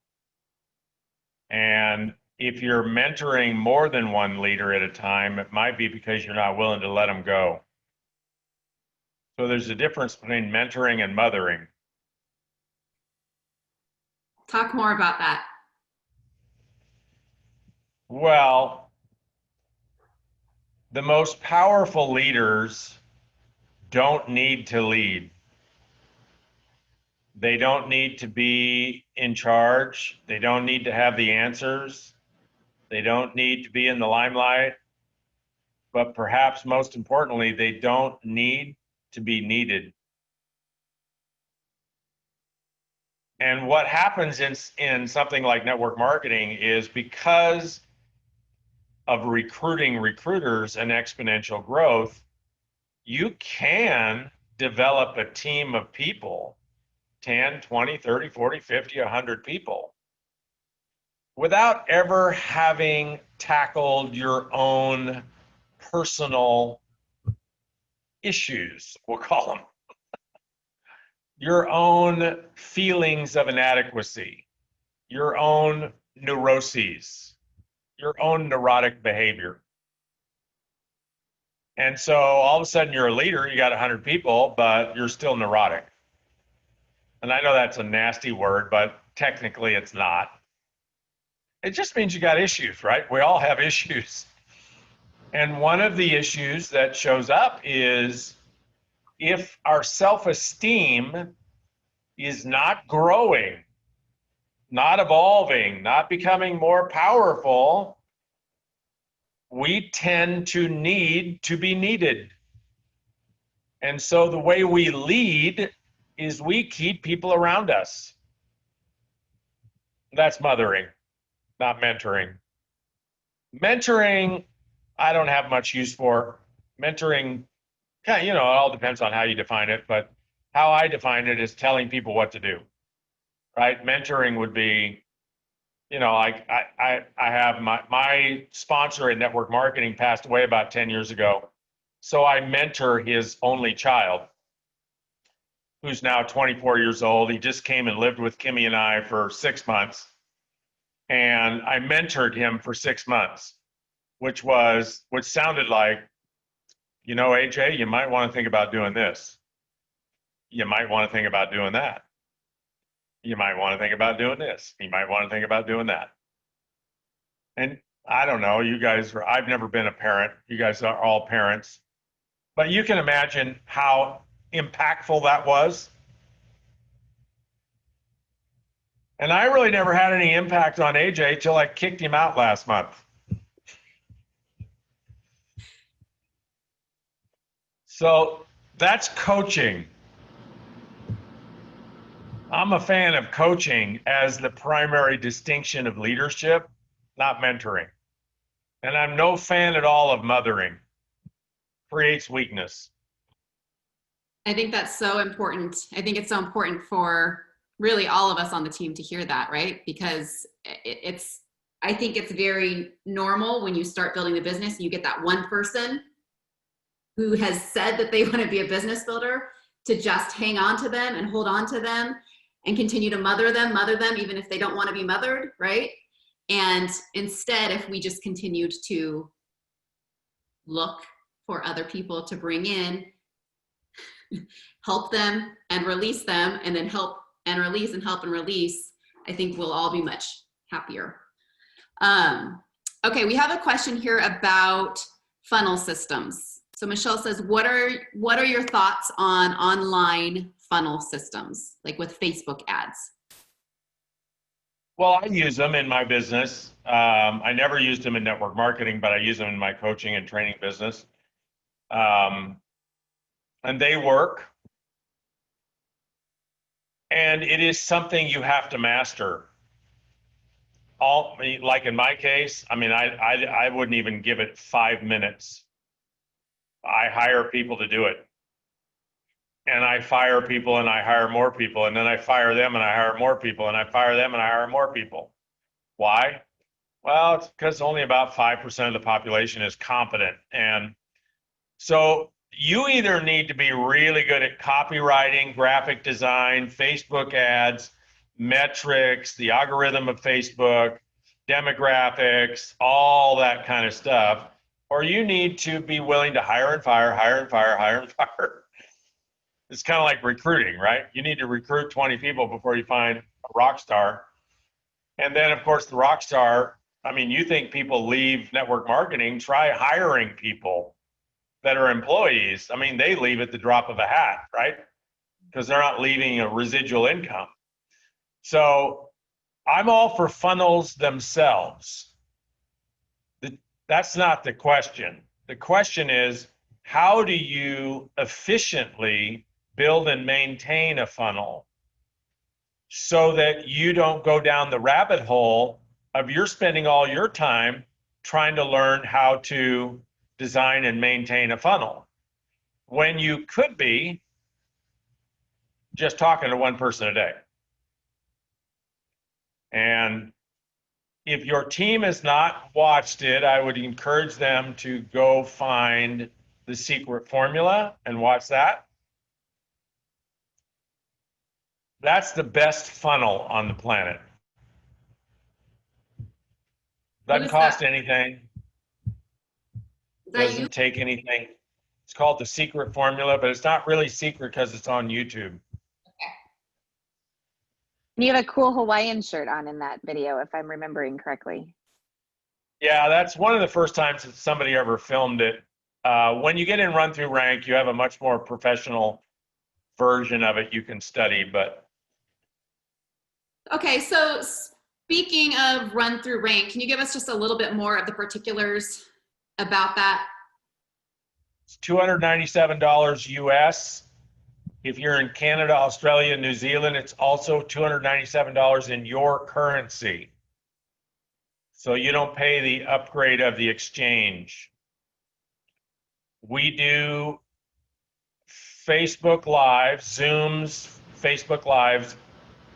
And if you're mentoring more than one leader at a time, it might be because you're not willing to let them go. So there's a difference between mentoring and mothering. Talk more about that. Well, the most powerful leaders don't need to lead. They don't need to be in charge. They don't need to have the answers. They don't need to be in the limelight. But perhaps most importantly, they don't need to be needed. And what happens in something like network marketing is because of recruiting recruiters and exponential growth, you can develop a team of people, 10, 20, 30, 40, 50, 100 people, without ever having tackled your own personal issues, we'll call them. Your own feelings of inadequacy, your own neuroses, your own neurotic behavior. And so all of a sudden you're a leader, you got 100 people, but you're still neurotic. And I know that's a nasty word, but technically it's not. It just means you got issues, right? We all have issues. And one of the issues that shows up is if our self-esteem is not growing, not evolving, not becoming more powerful, we tend to need to be needed. And so the way we lead is we keep people around us. That's mothering, not mentoring. Mentoring, I don't have much use for. Mentoring, you know, it all depends on how you define it, but how I define it is telling people what to do, right? Mentoring would be, you know, like I have my sponsor in network marketing passed away about 10 years ago. So I mentor his only child, who's now 24 years old. He just came and lived with Kimmy and I for 6 months. And I mentored him for 6 months, which sounded like, you know, AJ, you might want to think about doing this. You might want to think about doing that. You might want to think about doing this. You might want to think about doing that. And I don't know, you guys I've never been a parent. You guys are all parents. But you can imagine how impactful that was. And I really never had any impact on AJ till I kicked him out last month. So that's coaching. I'm a fan of coaching as the primary distinction of leadership, not mentoring. And I'm no fan at all of mothering. Creates weakness. I think that's so important. I think it's so important for really all of us on the team to hear that, right? Because I think it's very normal when you start building the business, you get that one person who has said that they want to be a business builder to just hang on to them and hold on to them and continue to mother them, even if they don't want to be mothered, right? And instead, if we just continued to look for other people to bring in, help them and release them, and then help and release and help and release, I think we'll all be much happier. Okay, we have a question here about funnel systems. So Michelle says, what are your thoughts on online funnel systems, like with Facebook ads? Well, I use them in my business. I never used them in network marketing, but I use them in my coaching and training business. And they work. And it is something you have to master. Like in my case, I mean, I wouldn't even give it 5 minutes. I hire people to do it. And I fire people and I hire more people. And then I fire them and I hire more people. And I fire them and I hire more people. Why? Well, it's because only about 5% of the population is competent. And so you either need to be really good at copywriting, graphic design, Facebook ads, metrics, the algorithm of Facebook, demographics, all that kind of stuff, or you need to be willing to hire and fire, hire and fire, hire and fire. It's kind of like recruiting, right? You need to recruit 20 people before you find a rock star. And then, of course, the rock star, I mean, you think people leave network marketing, try hiring people that are employees. I mean, they leave at the drop of a hat, right? Because they're not leaving a residual income. So I'm all for funnels themselves. That's not the question. The question is, how do you efficiently build and maintain a funnel so that you don't go down the rabbit hole of you're spending all your time trying to learn how to design and maintain a funnel when you could be just talking to one person a day. And if your team has not watched it, I would encourage them to go find The Secret Formula and watch that. That's the best funnel on the planet. Doesn't cost anything. Doesn't take anything. It's called The Secret Formula, but it's not really secret because it's on YouTube. You have a cool Hawaiian shirt on in that video, if I'm remembering correctly. Yeah, that's one of the first times that somebody ever filmed it. When you get in Run Thru Rank, you have a much more professional version of it you can study, but. Okay, so speaking of Run Thru Rank, can you give us just a little bit more of the particulars about that? It's $297 US. If you're in Canada, Australia, New Zealand, it's also $297 in your currency. So you don't pay the upgrade of the exchange. We do Facebook Lives, Zooms, Facebook Lives,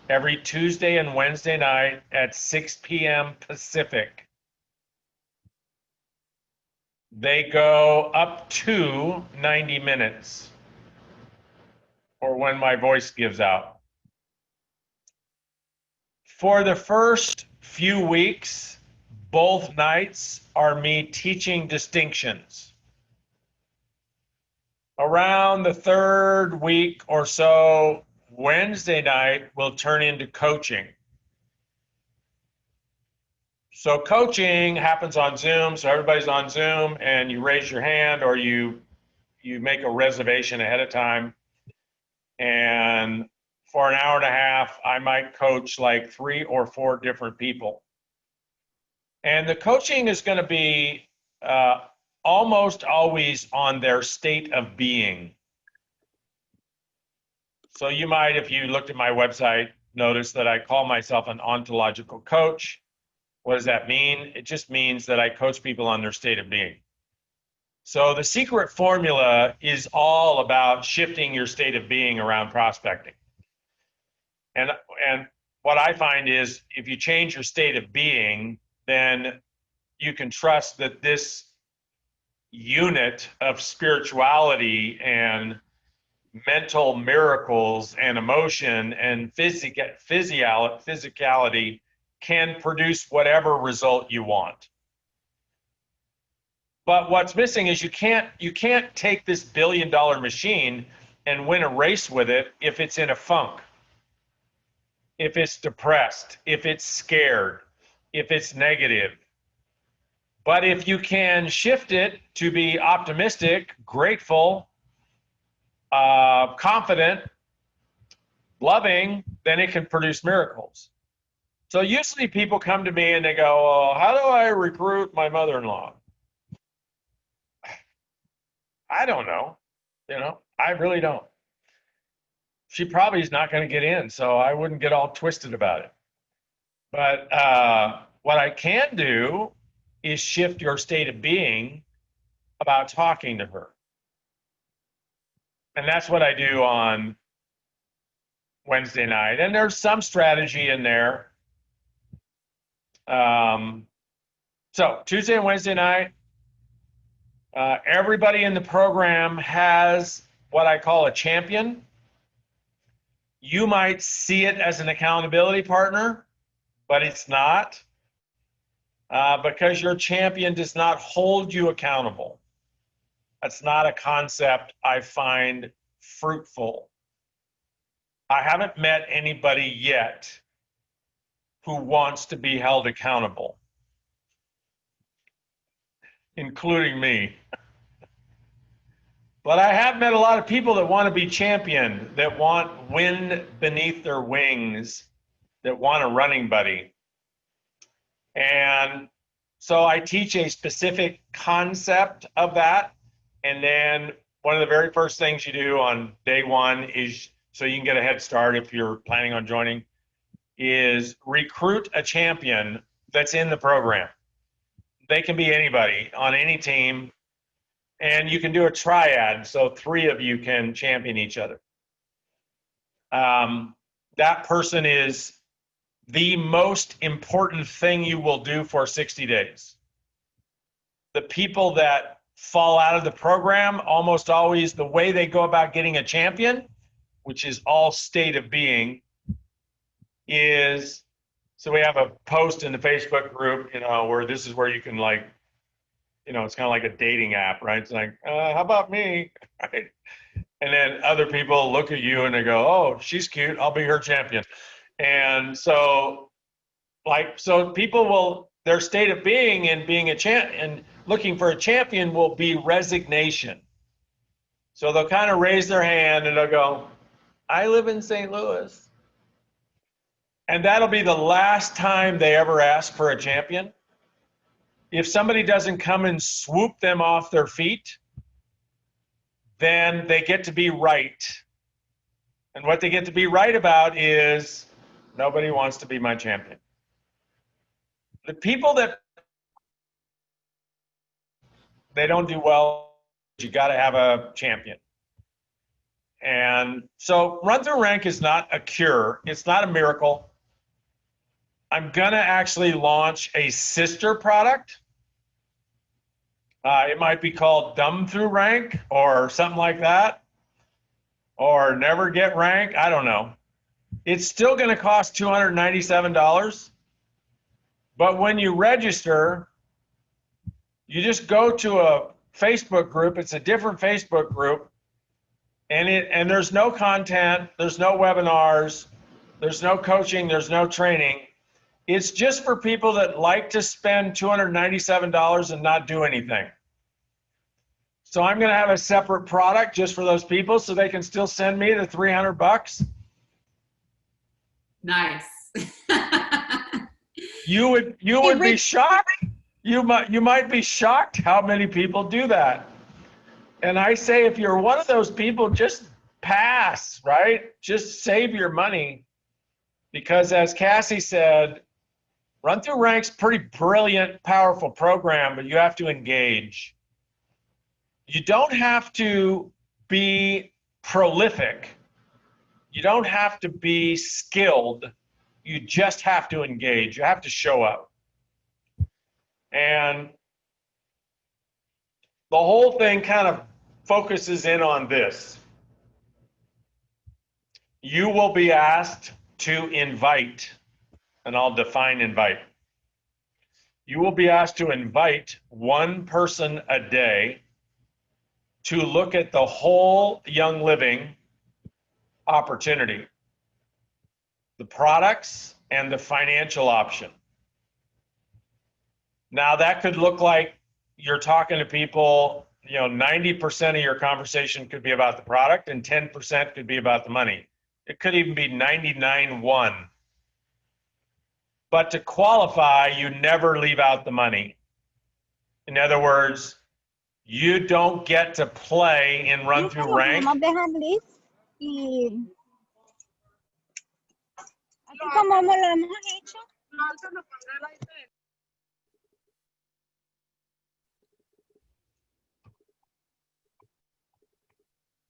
every Tuesday and Wednesday night at 6 p.m. Pacific. They go up to 90 minutes. Or when my voice gives out. For the first few weeks, both nights are me teaching distinctions. Around the third week or so, Wednesday night will turn into coaching. So coaching happens on Zoom, so everybody's on Zoom, and you raise your hand or you make a reservation ahead of time. And for an hour and a half, I might coach like 3 or 4 different people. And the coaching is going to be almost always on their state of being. So you might, if you looked at my website, notice that I call myself an ontological coach. What does that mean? It just means that I coach people on their state of being. So the secret formula is all about shifting your state of being around prospecting. And what I find is if you change your state of being, then you can trust that this unit of spirituality and mental miracles and emotion and physicality can produce whatever result you want. But what's missing is you can't take this billion-dollar machine and win a race with it if it's in a funk, if it's depressed, if it's scared, if it's negative. But if you can shift it to be optimistic, grateful, confident, loving, then it can produce miracles. So usually people come to me and they go, "Oh, how do I recruit my mother-in-law?" I don't know. I really don't. She probably is not going to get in, so I wouldn't get all twisted about it. But what I can do is shift your state of being about talking to her. And that's what I do on Wednesday night. And there's some strategy in there. So Tuesday and Wednesday night, everybody in the program has what I call a champion. You might see it as an accountability partner, but it's not, because your champion does not hold you accountable. That's not a concept I find fruitful. I haven't met anybody yet who wants to be held accountable, including me. But I have met a lot of people that want to be championed, that want wind beneath their wings, that want a running buddy. And so I teach a specific concept of that. And then one of the very first things you do on day one is, so you can get a head start if you're planning on joining, is recruit a champion that's in the program. They can be anybody on any team. And you can do a triad, so 3 of you can champion each other. That person is the most important thing you will do for 60 days. The people that fall out of the program, almost always the way they go about getting a champion, which is all state of being, is, so we have a post in the Facebook group, where this is where you can it's kind of like a dating app, right? It's like, how about me, right? And then other people look at you and they go, "Oh, she's cute, I'll be her champion." And so people will, their state of being and being a champion and looking for a champion will be resignation. So they'll kind of raise their hand and they'll go, "I live in St. Louis." And that'll be the last time they ever ask for a champion. If somebody doesn't come and swoop them off their feet, then they get to be right. And what they get to be right about is nobody wants to be my champion. The people that they don't do well, you got to have a champion. And so Run Thru Rank is not a cure. It's not a miracle. I'm going to actually launch a sister product. It might be called Dumb Thru Rank or something like that, or Never Get Rank. I don't know. It's still going to cost $297. But when you register, you just go to a Facebook group. It's a different Facebook group. And there's no content, there's no webinars, there's no coaching, there's no training. It's just for people that like to spend $297 and not do anything. So I'm going to have a separate product just for those people so they can still send me the $300 Nice. You would be shocked. You might be shocked how many people do that. And I say, if you're one of those people, just pass, right? Just save your money. Because as Cassie said, Run Thru Rank's pretty brilliant, powerful program, but you have to engage. You don't have to be prolific. You don't have to be skilled. You just have to engage. You have to show up. And the whole thing kind of focuses in on this. You will be asked to invite, and I'll define invite. You will be asked to invite one person a day to look at the whole Young Living opportunity, the products and the financial option. Now that could look like you're talking to people, 90% of your conversation could be about the product and 10% could be about the money. It could even be 99-1. But to qualify, you never leave out the money. In other words, you don't get to play in Run Thru Rank.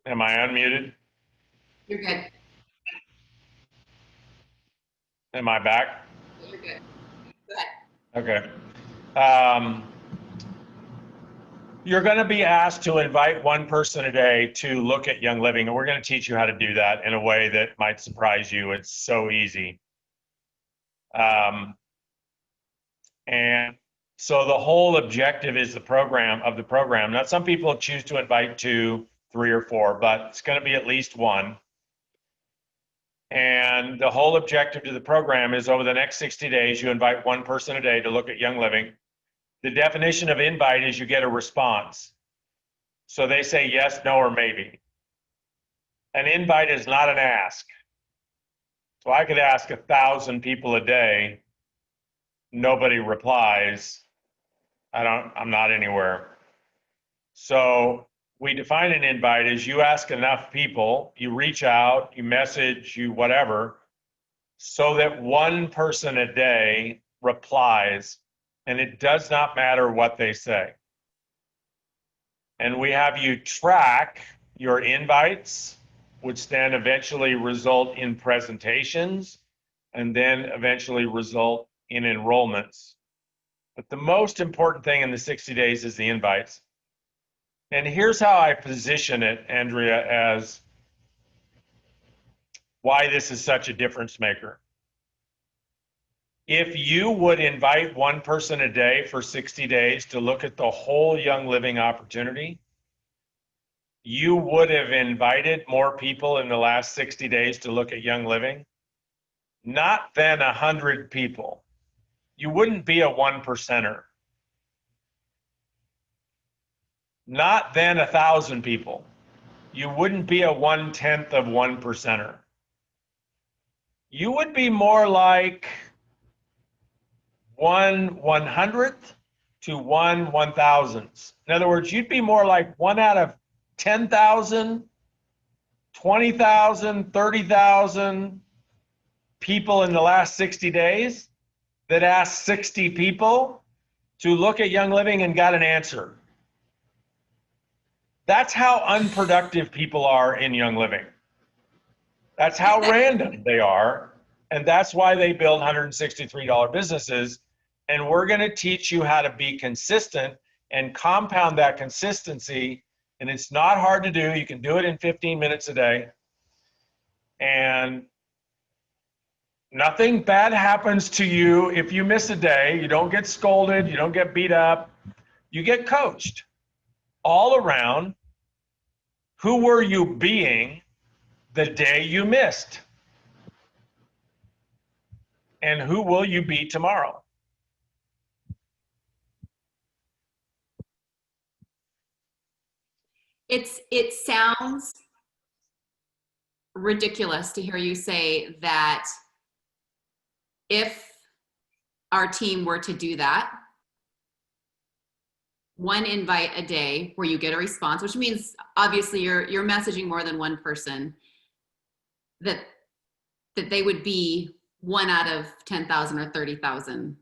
Am I unmuted? You're good. Am I back? You're good. Go ahead. Okay. You're going to be asked to invite one person a day to look at Young Living, and we're going to teach you how to do that in a way that might surprise you. It's so easy. And so the whole objective is the program. Now, some people choose to invite 2, 3, or 4, but it's going to be at least one. And the whole objective to the program is over the next 60 days, you invite one person a day to look at Young Living. The definition of invite is you get a response. So they say yes, no, or maybe. An invite is not an ask. So I could ask 1,000 people a day, nobody replies, I'm not anywhere. So we define an invite as you ask enough people, you reach out, you message, you whatever, so that one person a day replies, and it does not matter what they say. And we have you track your invites, which then eventually result in presentations, and then eventually result in enrollments. But the most important thing in the 60 days is the invites. And here's how I position it, Andrea, as why this is such a difference maker. If you would invite one person a day for 60 days to look at the whole Young Living opportunity, you would have invited more people in the last 60 days to look at Young Living, not than 100 people. You wouldn't be a 1%er. Not than 1,000 people. You wouldn't be a 1/10 of 1%er. You would be more like 1/100th to 1/1000th. In other words, you'd be more like 1 out of 10,000, 20,000, 30,000 people in the last 60 days that asked 60 people to look at Young Living and got an answer. That's how unproductive people are in Young Living. That's how random they are. And that's why they build $163 businesses. And we're going to teach you how to be consistent and compound that consistency. And it's not hard to do. You can do it in 15 minutes a day. And nothing bad happens to you if you miss a day. You don't get scolded. You don't get beat up. You get coached all around. Who were you being the day you missed? And who will you be tomorrow? It sounds ridiculous to hear you say that if our team were to do that, one invite a day where you get a response, which means obviously you're messaging more than one person, that they would be 1 out of 10,000 or 30,000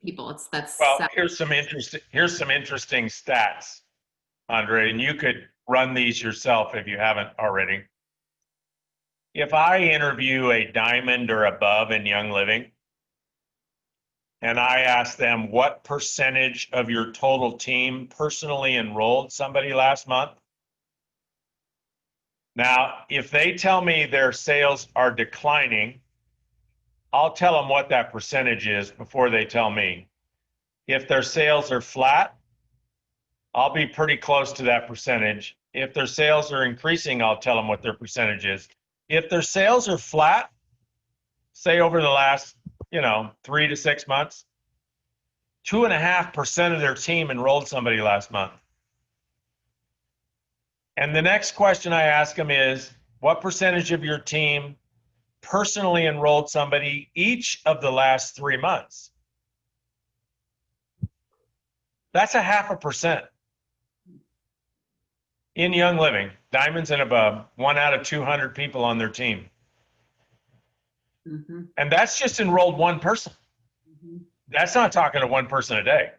people. Well, here's some interesting stats, Andre, and you could run these yourself if you haven't already. If I interview a diamond or above in Young Living, and I ask them what percentage of your total team personally enrolled somebody last month. Now, if they tell me their sales are declining, I'll tell them what that percentage is before they tell me. If their sales are flat, I'll be pretty close to that percentage. If their sales are increasing, I'll tell them what their percentage is. If their sales are flat, say over the last 3 to 6 months, 2.5% of their team enrolled somebody last month. And the next question I ask them is, what percentage of your team personally enrolled somebody each of the last 3 months? That's 0.5%. In Young Living, diamonds and above, 1 out of 200 people on their team. Mm-hmm. And that's just enrolled one person. Mm-hmm. That's not talking to one person a day.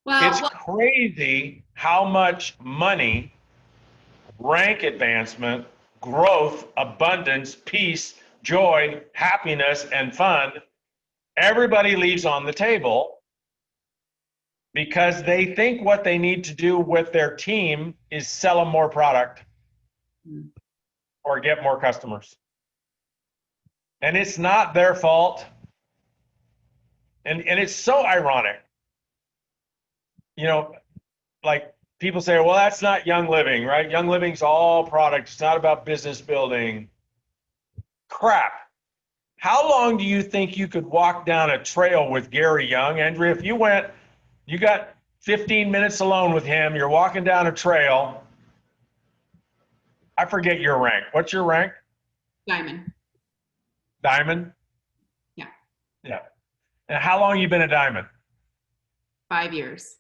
Well, it's crazy how much money, rank advancement, growth, abundance, peace, joy, happiness, and fun, everybody leaves on the table because they think what they need to do with their team is sell them more product or get more customers. And it's not their fault. And it's so ironic. Like people say, well, that's not Young Living, right? Young Living's all product. It's not about business building. Crap. How long do you think you could walk down a trail with Gary Young? Andrea, if you got 15 minutes alone with him, you're walking down a trail. I forget your rank. What's your rank? Diamond. Diamond? Yeah. Yeah. And how long you been a diamond? 5 years.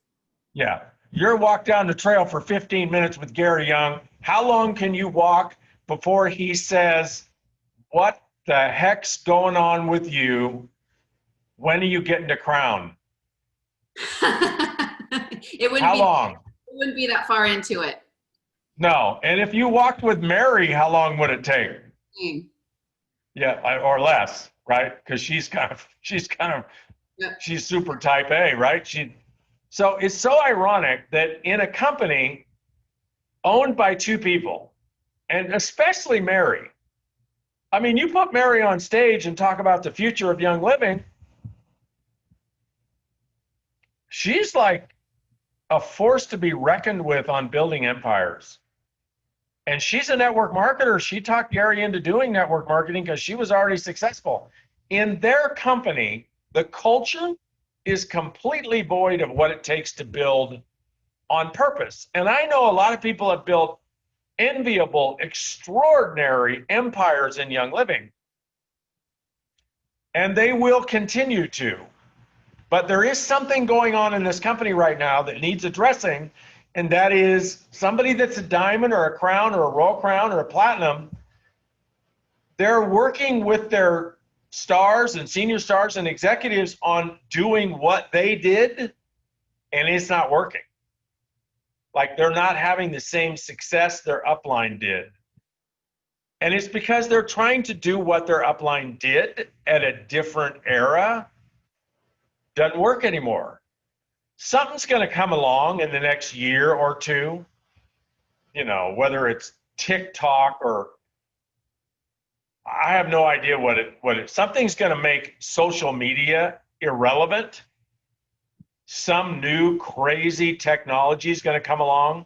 Yeah. You're walk down the trail for 15 minutes with Gary Young. How long can you walk before he says, what the heck's going on with you? When are you getting to Crown? How long? It wouldn't be that far into it. No. And if you walked with Mary, how long would it take? Yeah, or less, right? Because she's super type A, right? So it's so ironic that in a company owned by two people, and especially Mary, I mean, you put Mary on stage and talk about the future of Young Living, she's like a force to be reckoned with on building empires. And she's a network marketer. She talked Gary into doing network marketing because she was already successful. In their company, the culture is completely void of what it takes to build on purpose. And I know a lot of people have built enviable, extraordinary empires in Young Living. And they will continue to. But there is something going on in this company right now that needs addressing, and that is somebody that's a diamond or a crown or a royal crown or a platinum, they're working with their stars and senior stars and executives on doing what they did, and it's not working. Like they're not having the same success their upline did. And it's because they're trying to do what their upline did at a different era. Doesn't work anymore. Something's going to come along in the next year or two, whether it's TikTok or I have no idea something's going to make social media irrelevant. Some new crazy technology is going to come along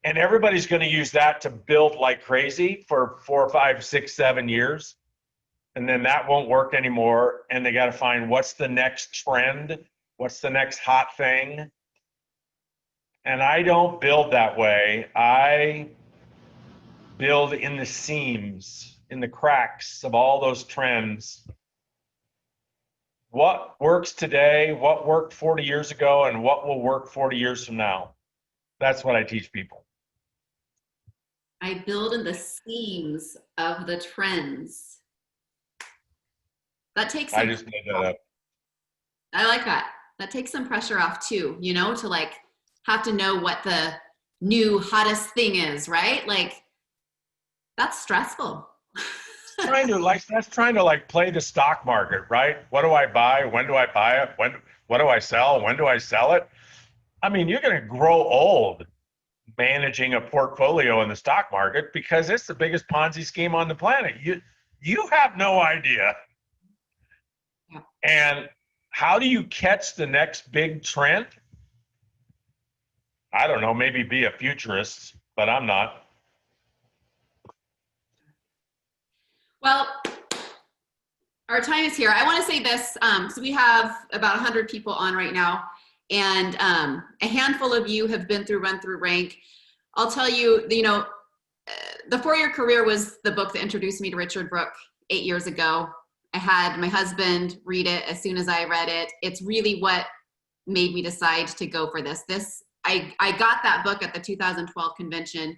and everybody's going to use that to build like crazy for 4, 5, 6, 7 years. And then that won't work anymore. And they got to find what's the next trend, what's the next hot thing. And I don't build that way. I build in the seams. in the cracks of all those trends. What works today, what worked 40 years ago, and what will work 40 years from now? That's what I teach people. I build in the seams of the trends. That takes some, I just made that up. I like that. That takes some pressure off too, you know, to like have to know what the new hottest thing is, right? Like that's stressful. That's trying to play the stock market, right? What do I buy? When do I buy it? What do I sell? When do I sell it? I mean, you're going to grow old managing a portfolio in the stock market because it's the biggest Ponzi scheme on the planet. You have no idea. Yeah. And how do you catch the next big trend? I don't know, maybe be a futurist, but I'm not. Well, our time is here. I want to say this. So we have about 100 people on right now, and a handful of you have been through Run Thru Rank. I'll tell you, you know, The 4-Year Career was the book that introduced me to Richard Brooke 8 years ago. I had my husband read it as soon as I read it. It's really what made me decide to go for this. I got that book at the 2012 convention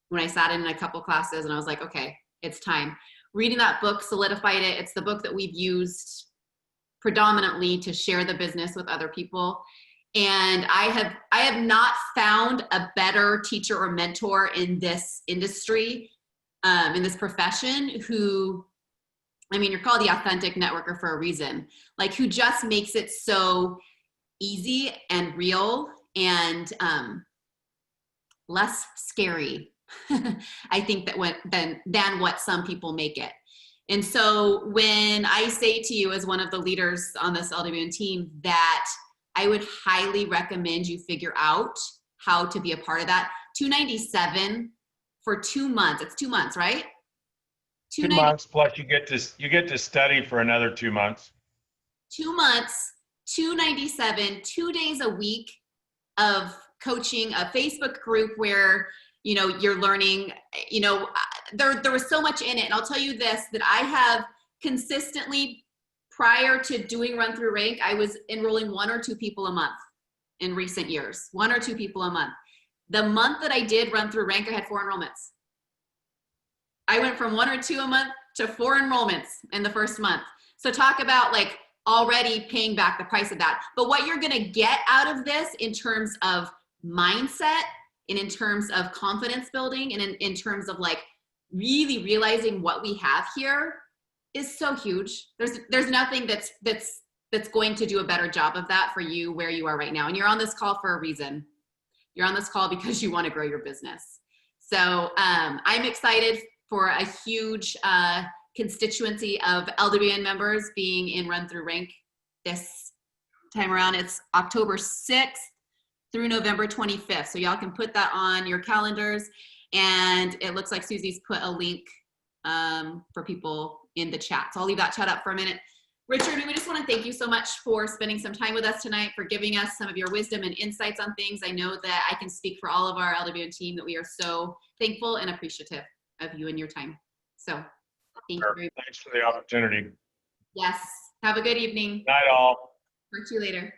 when I sat in a couple classes, and I was like, okay, it's time. Reading that book solidified it. It's the book that we've used predominantly to share the business with other people. And I have not found a better teacher or mentor in this industry, in this profession, who, I mean, you're called the authentic networker for a reason, like who just makes it so easy and real and less scary, I think, than what some people make it. And so when I say to you as one of the leaders on this LWN team that I would highly recommend you figure out how to be a part of that, $297 for 2 months. It's 2 months, right? 2 months plus you get to study for another 2 months. 2 months, $297, 2 days a week of coaching, a Facebook group where, you know, you're learning, you know, there was so much in it. And I'll tell you this, that I have consistently, prior to doing Run Thru Rank, I was enrolling 1 or 2 people a month in recent years, 1 or 2 people a month. The month that I did Run Thru Rank, I had 4 enrollments. I went from 1 or 2 a month to 4 enrollments in the first month. So talk about like already paying back the price of that. But what you're gonna get out of this in terms of mindset and in terms of confidence building and in terms of like really realizing what we have here is so huge. There's nothing that's going to do a better job of that for you where you are right now. And you're on this call for a reason. You're on this call because you want to grow your business. So I'm excited for a huge constituency of LWN members being in Run Thru Rank this time around. It's October 6th through November 25th. So y'all can put that on your calendars. And it looks like Susie's put a link for people in the chat. So I'll leave that chat up for a minute. Richard, we just want to thank you so much for spending some time with us tonight, for giving us some of your wisdom and insights on things. I know that I can speak for all of our LWN team that we are so thankful and appreciative of you and your time. So thank you very much. Thanks for the opportunity. Yes. Have a good evening. Night all. Talk to you later.